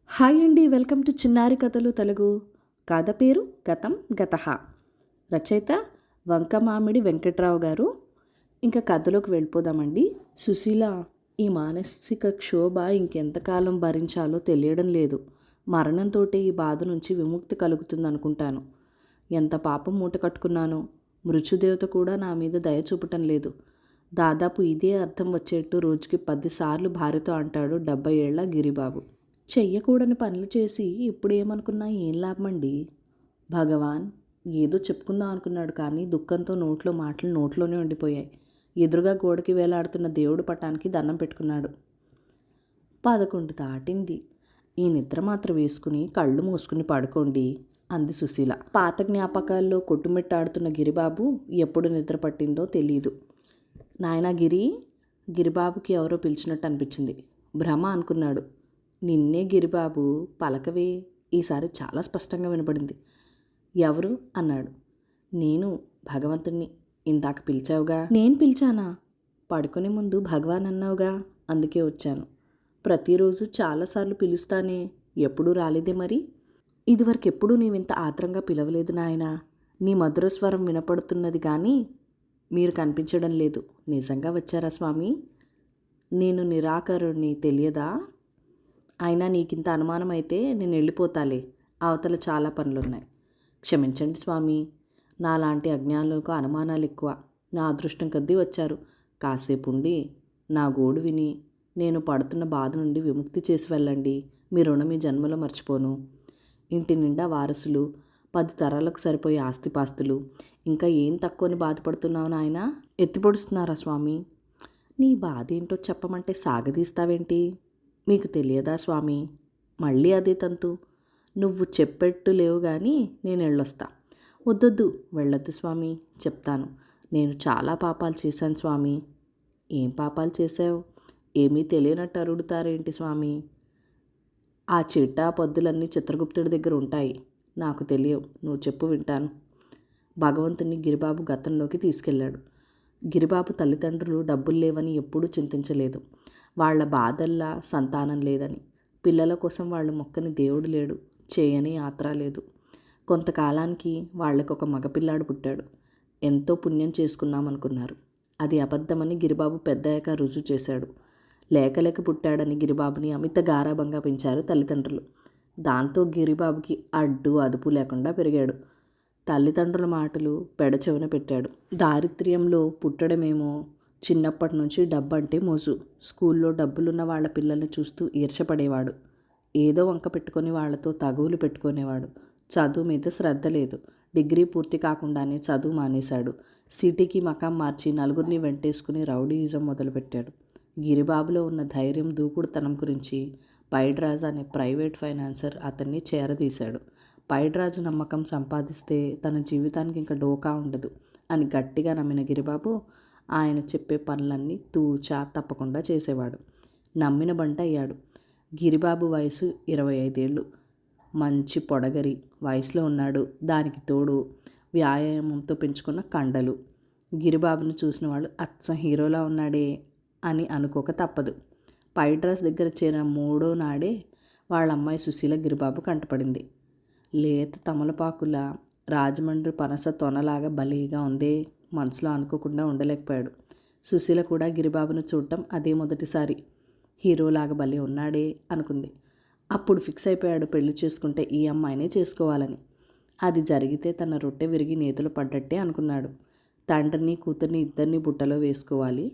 Hi అండి, welcome to చిన్నారి కథలు తెలుగు. కథ పేరు గతం గతహ. రచయిత వంకమామిడి వెంకట్రావు గారు. ఇంకా కథలోకి వెళ్ళిపోదామండి. సుశీల ఈ మానసిక క్షోభ ఇంకెంతకాలం భరించాలో తెలియడం లేదు. మరణంతో ఈ బాధ నుంచి విముక్తి కలుగుతుందనుకుంటాను. ఎంత పాపం మూట కట్టుకున్నానో. మృత్యుదేవత కూడా నా మీద దయ చూపటం లేదు. దాదాపు ఇదే అర్థం వచ్చేట్టు రోజుకి 10 సార్లు భార్యతో అంటాడు 70 ఏళ్ల గిరిబాబు. చెయ్యకూడని పనులు చేసి ఇప్పుడేమనుకున్నా ఏం లాభమండి. భగవాన్ ఏదో చెప్పుకుందాం అనుకున్నాడు, కానీ దుఃఖంతో నోట్లో మాటలు నోట్లోనే ఉండిపోయాయి. ఎదురుగా గోడకి వేలాడుతున్న దేవుడి పటానికి దండం పెట్టుకున్నాడు. 11 దాటింది. ఈ నిద్ర మాత్రం వేసుకుని కళ్ళు మూసుకుని పడుకోండి అంది సుశీల. పాత జ్ఞాపకాల్లో కొట్టుమిట్టాడుతున్న గిరిబాబు ఎప్పుడు నిద్ర పట్టిందో తెలియదు. నాయనా గిరి. గిరిబాబుకి ఎవరో పిలిచినట్టు అనిపించింది. భ్రమ అనుకున్నాడు. నిన్నే గిరిబాబు, పలకవే. ఈసారి చాలా స్పష్టంగా వినపడింది. ఎవరు అన్నాడు. నేను భగవంతుణ్ణి. ఇందాక పిలిచావుగా. నేను పిలిచానా? పడుకునే ముందు భగవాన్ అన్నావుగా, అందుకే వచ్చాను. ప్రతిరోజు చాలాసార్లు పిలుస్తానే, ఎప్పుడూ రాలేదే మరి. ఇదివరకు ఎప్పుడూ నీవింత ఆత్రంగా పిలవలేదు నాయనా. నీ మధుర స్వరం వినపడుతున్నది కానీ మీరు కనిపించడం లేదు. నిజంగా వచ్చారా స్వామి? నేను నిరాకరుణ్ణి, తెలియదా? అయినా నీకింత అనుమానం అయితే నేను వెళ్ళిపోతాలే. అవతల చాలా పనులున్నాయి. క్షమించండి స్వామి, నాలాంటి అజ్ఞానులకు అనుమానాలు ఎక్కువ. నా అదృష్టం కొద్దీ వచ్చారు. కాసేపు ఉండి నా గోడు విని నేను పడుతున్న బాధ నుండి విముక్తి చేసి వెళ్ళండి. మీ రుణం ఈ జన్మలో మర్చిపోను. ఇంటి నిండా వారసులు, 10 తరాలకు సరిపోయే ఆస్తిపాస్తులు, ఇంకా ఏం తక్కువని బాధపడుతున్నావు నాయనా? ఎత్తిపొడుస్తున్నారా స్వామి? నీ బాధ ఏంటో చెప్పమంటే సాగదీస్తావేంటి? మీకు తెలియదా స్వామి? మళ్ళీ అదే తంతు. నువ్వు చెప్పెట్టు లేవు కానీ నేను వెళ్ళొస్తా. వద్దొద్దు, వెళ్ళొద్దు స్వామి, చెప్తాను. నేను చాలా పాపాలు చేశాను స్వామి. ఏం పాపాలు చేశావు? ఏమీ తెలియనట్టు అడుగుతారేంటి స్వామి? ఆ చిట్టా పద్దులన్నీ చిత్రగుప్తుడి దగ్గర ఉంటాయి. నాకు తెలియవు, నువ్వు చెప్పు వింటాను. భగవంతుని గిరిబాబు గతంలోకి తీసుకెళ్ళాడు. గిరిబాబు తల్లిదండ్రులు డబ్బులు లేవని ఎప్పుడూ చింతించలేదు. వాళ్ల బాధల్లా సంతానం లేదని. పిల్లల కోసం వాళ్ళు మొక్కని దేవుడు లేడు, చేయని యాత్ర లేదు. కొంతకాలానికి వాళ్లకొక మగపిల్లాడు పుట్టాడు. ఎంతో పుణ్యం చేసుకున్నామనుకున్నారు. అది అబద్ధమని గిరిబాబు పెద్దయ్యాక రుజువు చేశాడు. లేక పుట్టాడని గిరిబాబుని అమిత గారాబంగా పెంచారు తల్లిదండ్రులు. దాంతో గిరిబాబుకి అడ్డు అదుపు లేకుండా పెరిగాడు. తల్లిదండ్రుల మాటలు పెడచెవిన పెట్టాడు. దారిద్ర్యంలో పుట్టడమేమో. చిన్నప్పటి నుంచి డబ్బంటే మోజు. స్కూల్లో డబ్బులున్న వాళ్ళ పిల్లల్ని చూస్తూ ఈర్షపడేవాడు. ఏదో వంక పెట్టుకొని వాళ్లతో తగువులు పెట్టుకునేవాడు. చదువు మీద శ్రద్ధ లేదు. డిగ్రీ పూర్తి కాకుండానే చదువు మానేశాడు. సిటీకి మకాం మార్చి నలుగురిని వెంటేసుకుని రౌడీయిజం మొదలుపెట్టాడు. గిరిబాబులో ఉన్న ధైర్యం, దూకుడుతనం గురించి పైడ్రాజు అనే ప్రైవేట్ ఫైనాన్సర్ అతన్ని చేరదీశాడు. పైడ్రాజు నమ్మకం సంపాదిస్తే తన జీవితానికి ఇంకా డోకా ఉండదు అని గట్టిగా నమ్మిన గిరిబాబు ఆయన చెప్పే పనులన్నీ తూచా తప్పకుండా చేసేవాడు. నమ్మిన బంట అయ్యాడు. గిరిబాబు వయసు 25 ఏళ్ళు. మంచి పొడగరి వయసులో ఉన్నాడు. దానికి తోడు వ్యాయామంతో పెంచుకున్న కండలు. గిరిబాబుని చూసిన వాళ్ళు అచ్చం హీరోలా ఉన్నాడే అని అనుకోక తప్పదు. పైడ్రాస్ దగ్గర చేరిన 3వ నాడే వాళ్ళ అమ్మాయి సుశీల గిరిబాబు కంటపడింది. లేత తమలపాకుల రాజమండ్రి పనస తొనలాగా భలేగా ఉందే. మనసులో అనుకోకుండా ఉండలేకపోయాడు. సుశీల కూడా గిరిబాబును చూడటం అదే మొదటిసారి. హీరోలాగా భలే ఉన్నాడే అనుకుంది. అప్పుడు ఫిక్స్ అయిపోయాడు, పెళ్లి చేసుకుంటే ఈ అమ్మాయినే చేసుకోవాలని. అది జరిగితే తన రొట్టె విరిగి నేతులు పడ్డట్టే అనుకున్నాడు. తండ్రిని కూతుర్ని ఇద్దరిని బుట్టలో వేసుకోవాలి.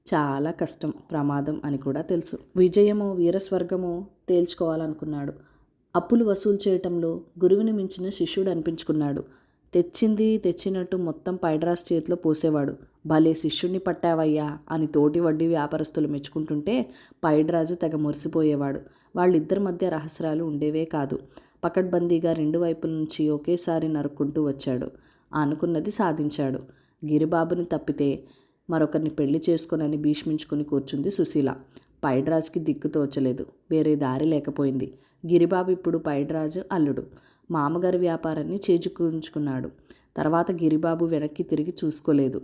చాలా కష్టం, ప్రమాదం అని కూడా తెలుసు. విజయమో వీరస్వర్గమో తేల్చుకోవాలనుకున్నాడు. అప్పులు వసూలు చేయటంలో గురువుని మించిన శిష్యుడు అనిపించుకున్నాడు. తెచ్చింది తెచ్చినట్టు మొత్తం పైడ్రాస్ చేతిలో పోసేవాడు. భలే శిష్యుణ్ణి పట్టావయ్యా అని తోటి వడ్డీ వ్యాపారస్తులు మెచ్చుకుంటుంటే పైడ్రాజు తెగ మురిసిపోయేవాడు. వాళ్ళిద్దరి మధ్య రహస్యాలు ఉండేవే కాదు. పకడ్బందీగా 2 వైపుల నుంచి ఒకేసారి నరుక్కుంటూ వచ్చాడు. అనుకున్నది సాధించాడు. గిరిబాబుని తప్పితే మరొకరిని పెళ్లి చేసుకోనని భీష్మించుకుని కూర్చుంది సుశీల. పైడ్రాజుకి దిక్కు తోచలేదు. వేరే దారి లేకపోయింది. గిరిబాబు ఇప్పుడు పైడ్రాజు అల్లుడు. మామగారి వ్యాపారాన్ని చేజుకుంచుకున్నాడు. తర్వాత గిరిబాబు వెనక్కి తిరిగి చూసుకోలేదు.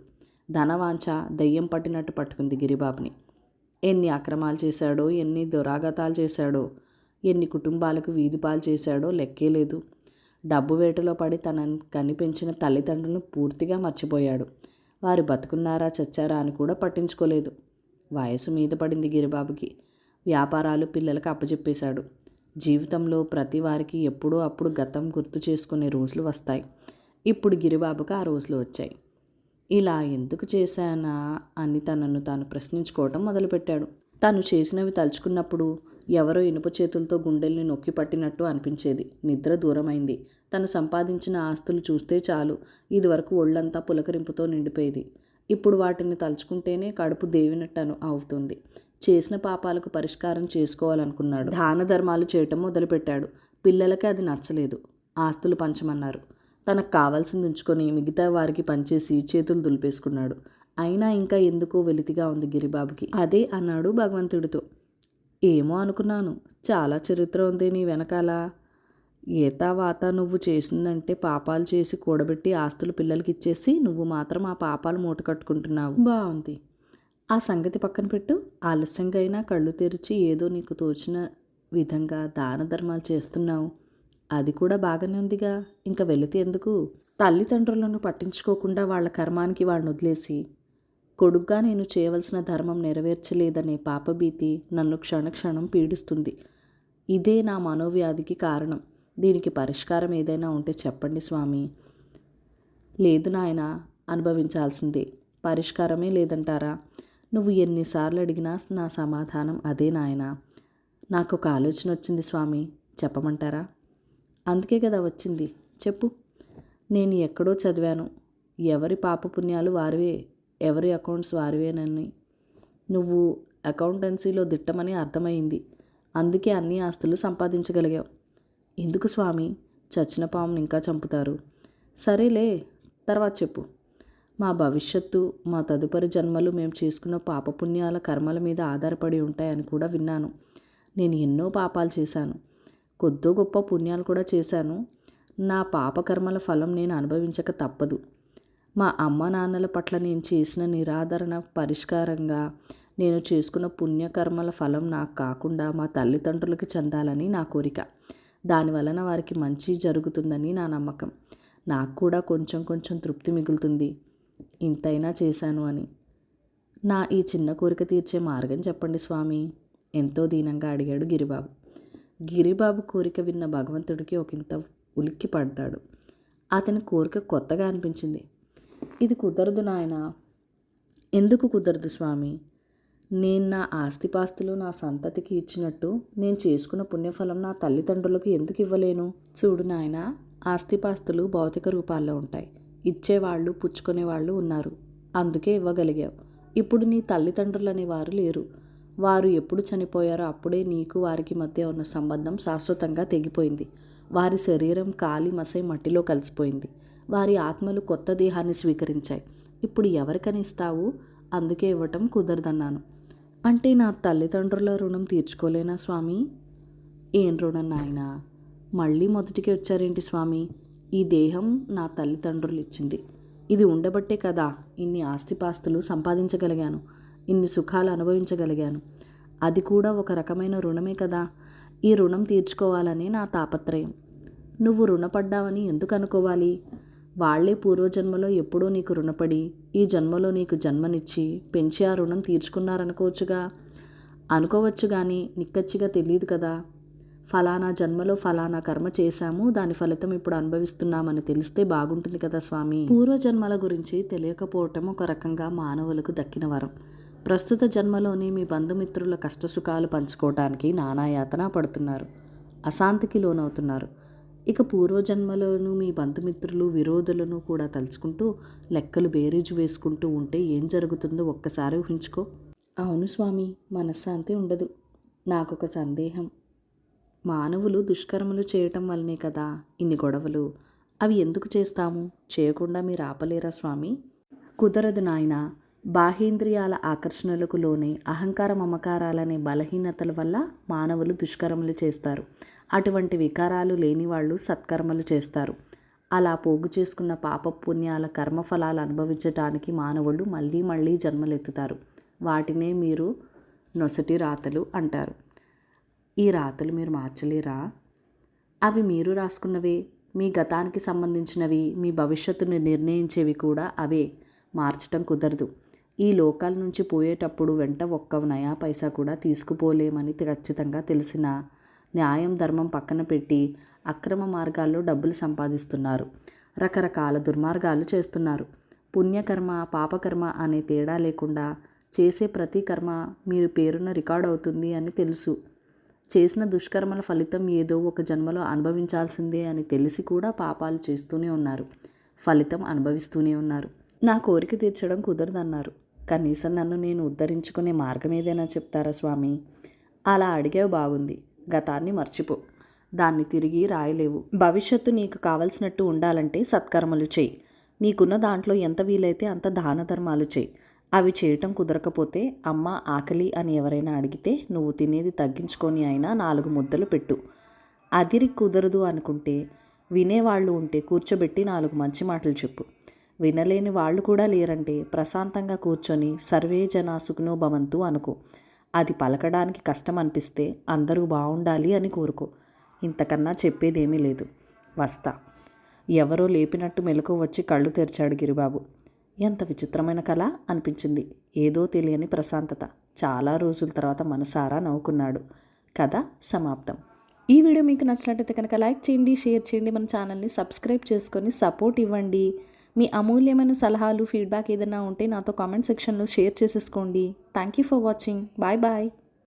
ధనవాంఛ దెయ్యం పట్టినట్టు పట్టుకుంది గిరిబాబుని. ఎన్ని అక్రమాలు చేశాడో, ఎన్ని దురాగతాలు చేశాడో. ఎన్ని కుటుంబాలకు వీధిపాలు చేశాడో లెక్కే లేదు. డబ్బు వేటలో పడి తనని కనిపెంచిన తల్లిదండ్రులను పూర్తిగా మర్చిపోయాడు. వారు బతుకున్నారా చచ్చారా అని కూడా పట్టించుకోలేదు. వయసు మీద పడింది గిరిబాబుకి. వ్యాపారాలు పిల్లలకు అప్పచెప్పేశాడు. జీవితంలో ప్రతి వారికి ఎప్పుడో అప్పుడు గతం గుర్తు చేసుకునే రోజులు వస్తాయి. ఇప్పుడు గిరిబాబుకు ఆ రోజులు వచ్చాయి. ఇలా ఎందుకు చేశానా అని తనను తాను ప్రశ్నించుకోవటం మొదలుపెట్టాడు. తను చేసినవి తలుచుకున్నప్పుడు ఎవరో ఇనుప చేతులతో గుండెల్ని నొక్కి పట్టినట్టు అనిపించేది. నిద్ర దూరమైంది. తను సంపాదించిన ఆస్తులు చూస్తే చాలు ఇదివరకు ఒళ్ళంతా పులకరింపుతో నిండిపోయేది. ఇప్పుడు వాటిని తలుచుకుంటేనే కడుపు దేవినట్టు అవుతుంది. చేసిన పాపాలకు పరిష్కారం చేసుకోవాలనుకున్నాడు. దాన ధర్మాలు చేయటం మొదలుపెట్టాడు. పిల్లలకి అది నచ్చలేదు. ఆస్తులు పంచమన్నారు. తనకు కావాల్సింది ఉంచుకొని మిగతా వారికి పనిచేసి చేతులు దులిపేసుకున్నాడు. అయినా ఇంకా ఎందుకో వెలితిగా ఉంది గిరిబాబుకి. అదే అన్నాడు భగవంతుడితో. ఏమో అనుకున్నాను, చాలా చరిత్ర ఉంది నీ వెనకాల. ఏతావాత నువ్వు చేసిందంటే పాపాలు చేసి కూడబెట్టి ఆస్తులు పిల్లలకి ఇచ్చేసి నువ్వు మాత్రం ఆ పాపాలు మూట కట్టుకుంటున్నావు. బాగుంది. ఆ సంగతి పక్కన పెట్టు. ఆలస్యంగా అయినా కళ్ళు తెరిచి ఏదో నీకు తోచిన విధంగా దాన ధర్మాలు చేస్తున్నావు. అది కూడా బాగానే ఉందిగా. ఇంకా వెళితే ఎందుకు? తల్లిదండ్రులను పట్టించుకోకుండా వాళ్ళ కర్మానికి వాళ్ళని వదిలేసి కొడుగ్గా నేను చేయవలసిన ధర్మం నెరవేర్చలేదనే పాపభీతి నన్ను క్షణక్షణం పీడిస్తుంది. ఇదే నా మనోవ్యాధికి కారణం. దీనికి పరిష్కారం ఏదైనా ఉంటే చెప్పండి స్వామి. లేదు నాయన, అనుభవించాల్సిందే. పరిష్కారమే లేదంటారా? నువ్వు ఎన్నిసార్లు అడిగినా నా సమాధానం అదే నాయన. నాకు ఒక ఆలోచన వచ్చింది స్వామి, చెప్పమంటారా? అందుకే కదా వచ్చింది, చెప్పు. నేను ఎక్కడో చదివాను, ఎవరి పాపపుణ్యాలు వారివే, ఎవరి అకౌంట్స్ వారివేనని. నువ్వు అకౌంటెన్సీలో దిట్టమని అర్థమైంది. అందుకే అన్ని ఆస్తులు సంపాదించగలిగావు. ఎందుకు స్వామి? చచ్చిన పాముని ఇంకా చంపుతారు. సరేలే, తర్వాత చెప్పు. మా భవిష్యత్తు, మా తదుపరి జన్మలు మేము చేసుకున్న పాపపుణ్యాల కర్మల మీద ఆధారపడి ఉంటాయని కూడా విన్నాను. నేను ఎన్నో పాపాలు చేశాను, కొద్దో గొప్ప పుణ్యాలు కూడా చేశాను. నా పాపకర్మల ఫలం నేను అనుభవించక తప్పదు. మా అమ్మ నాన్నల పట్ల నేను చేసిన నిరాదరణ పరిష్కారంగా నేను చేసుకున్న పుణ్యకర్మల ఫలం నాకు కాకుండా మా తల్లిదండ్రులకి చెందాలని నా కోరిక. దానివలన వారికి మంచి జరుగుతుందని నా నమ్మకం. నాకు కూడా కొంచెం కొంచెం తృప్తి మిగులుతుంది ఇంతైనా చేశాను అని. నా ఈ చిన్న కోరిక తీర్చే మార్గం చెప్పండి స్వామి, ఎంతో దీనంగా అడిగాడు గిరిబాబు. గిరిబాబు కోరిక విన్న భగవంతుడికి ఒకంత ఉలిక్కి పడ్డాడు. అతని కోరిక కొత్తగా అనిపించింది. ఇది కుదరదు నాయనా. ఎందుకు కుదరదు స్వామి? నేను నా ఆస్తిపాస్తులు నా సంతతికి ఇచ్చినట్టు నేను చేసుకున్న పుణ్యఫలం నా తల్లిదండ్రులకు ఎందుకు ఇవ్వలేను? చూడు నాయనా, ఆస్తిపాస్తులు భౌతిక రూపాల్లో ఉంటాయి. ఇచ్చేవాళ్ళు పుచ్చుకునేవాళ్ళు ఉన్నారు, అందుకే ఇవ్వగలిగావు. ఇప్పుడు నీ తల్లిదండ్రులు అనేవారు లేరు. వారు ఎప్పుడు చనిపోయారో అప్పుడే నీకు వారికి మధ్య ఉన్న సంబంధం శాశ్వతంగా తెగిపోయింది. వారి శరీరం కాలి మసై మట్టిలో కలిసిపోయింది. వారి ఆత్మలు కొత్త దేహాన్ని స్వీకరించాయి. ఇప్పుడు ఎవరికని ఇస్తావు? అందుకే ఇవ్వటం కుదరదన్నాను. అంటే నా తల్లిదండ్రుల రుణం తీర్చుకోలేనా స్వామి? ఏం రుణం నాయనా? మళ్ళీ మొదటికి వచ్చారేంటి స్వామి? ఈ దేహం నా తల్లిదండ్రులు ఇచ్చింది. ఇది ఉండబట్టే కదా ఇన్ని ఆస్తిపాస్తులు సంపాదించగలిగాను, ఇన్ని సుఖాలు అనుభవించగలిగాను. అది కూడా ఒక రకమైన రుణమే కదా. ఈ రుణం తీర్చుకోవాలని నా తాపత్రయం. నువ్వు రుణపడ్డావని ఎందుకు అనుకోవాలి? వాళ్లే పూర్వజన్మలో ఎప్పుడో నీకు రుణపడి ఈ జన్మలో నీకు జన్మనిచ్చి పెంచి ఆ రుణం తీర్చుకున్నారనుకోవచ్చుగా. అనుకోవచ్చు కానీ నిక్కచ్చిగా తెలియదు కదా. ఫలానా జన్మలో ఫలానా కర్మ చేశాము, దాని ఫలితం ఇప్పుడు అనుభవిస్తున్నామని తెలిస్తే బాగుంటుంది కదా స్వామి. పూర్వజన్మల గురించి తెలియకపోవటం ఒక రకంగా మానవులకు దక్కిన వరం. ప్రస్తుత జన్మలోని మీ బంధుమిత్రుల కష్టసుఖాలు పంచుకోవటానికి నానాయాతన పడుతున్నారు, అశాంతికి లోనవుతున్నారు. ఇక పూర్వజన్మలోనూ మీ బంధుమిత్రులు విరోధులను కూడా తలుచుకుంటూ లెక్కలు బేరీజు వేసుకుంటూ ఉంటే ఏం జరుగుతుందో ఒక్కసారి ఊహించుకో. అవును స్వామి, మనశ్శాంతి ఉండదు. నాకొక సందేహం. మానవులు దుష్కర్మలు చేయటం వల్లనే కదా ఇన్ని గొడవలు. అవి ఎందుకు చేస్తాము? చేయకుండా మీరు ఆపలేరా స్వామి? కుదరదు నాయనా. బాహేంద్రియాల ఆకర్షణలకు లోనే అహంకార మమకారాలనే బలహీనతల వల్ల మానవులు దుష్కర్మలు చేస్తారు. అటువంటి వికారాలు లేని వాళ్ళు సత్కర్మలు చేస్తారు. అలా పోగు చేసుకున్న పాప పుణ్యాల కర్మఫలాలు అనుభవించటానికి మానవులు మళ్ళీ మళ్ళీ జన్మలెత్తుతారు. వాటినే మీరు నొసటి రాతలు అంటారు. ఈ రాతలు మీరు మార్చలేరా? అవి మీరు రాసుకున్నవే. మీ గతానికి సంబంధించినవి, మీ భవిష్యత్తుని నిర్ణయించేవి కూడా అవే. మార్చటం కుదరదు. ఈ లోకాల నుంచి పోయేటప్పుడు వెంట ఒక్క నయా పైసా కూడా తీసుకుపోలేమని ఖచ్చితంగా తెలిసిన న్యాయం ధర్మం పక్కన పెట్టి అక్రమ మార్గాల్లో డబ్బులు సంపాదిస్తున్నారు. రకరకాల దుర్మార్గాలు చేస్తున్నారు. పుణ్యకర్మ పాపకర్మ అనే తేడా లేకుండా చేసే ప్రతి కర్మ మీరు పేరున రికార్డ్ అవుతుంది అని తెలుసు. చేసిన దుష్కర్మల ఫలితం ఏదో ఒక జన్మలో అనుభవించాల్సిందే అని తెలిసి కూడా పాపాలు చేస్తూనే ఉన్నారు. ఫలితం అనుభవిస్తూనే ఉన్నారు. నా కోరిక తీర్చడం కుదరదన్నారు. కనీసం నన్ను నేను ఉద్ధరించుకునే మార్గం ఏదైనా చెప్తారా స్వామి? అలా అడిగేవి బాగుంది. గతాన్ని మర్చిపో. దాన్ని తిరిగి రాయలేవు. భవిష్యత్తు నీకు కావలసినట్టు ఉండాలంటే సత్కర్మలు చేయి. నీకున్న దాంట్లో ఎంత వీలైతే అంత దాన ధర్మాలు చేయి. అవి చేయటం కుదరకపోతే అమ్మ ఆకలి అని ఎవరైనా అడిగితే నువ్వు తినేది తగ్గించుకొని అయినా 4 ముద్దలు పెట్టు. అదిరి కుదరదు అనుకుంటే వినేవాళ్ళు ఉంటే కూర్చోబెట్టి 4 మంచి మాటలు చెప్పు. వినలేని వాళ్ళు కూడా లేరంటే ప్రశాంతంగా కూర్చొని సర్వే జనా సుఖినో భవంతు అనుకో. అది పలకడానికి కష్టం అనిపిస్తే అందరూ బాగుండాలి అని కోరుకో. ఇంతకన్నా చెప్పేదేమీ లేదు. వస్తా. ఎవరో లేపినట్టు మెలకువ వచ్చి కళ్ళు తెరిచాడు గిరిబాబు. ఎంత విచిత్రమైన కళ అనిపించింది. ఏదో తెలియని ప్రశాంతత. చాలా రోజుల తర్వాత మనసారా నవ్వుకున్నాడు. కథ సమాప్తం. ఈ వీడియో మీకు నచ్చినట్టయితే కనుక లైక్ చేయండి, షేర్ చేయండి, మన ఛానల్ని సబ్స్క్రైబ్ చేసుకొని సపోర్ట్ ఇవ్వండి. మీ అమూల్యమైన సలహాలు ఫీడ్బ్యాక్ ఏదైనా ఉంటే నాతో కామెంట్ సెక్షన్లో షేర్ చేసేసుకోండి. Thank you for watching. Bye bye.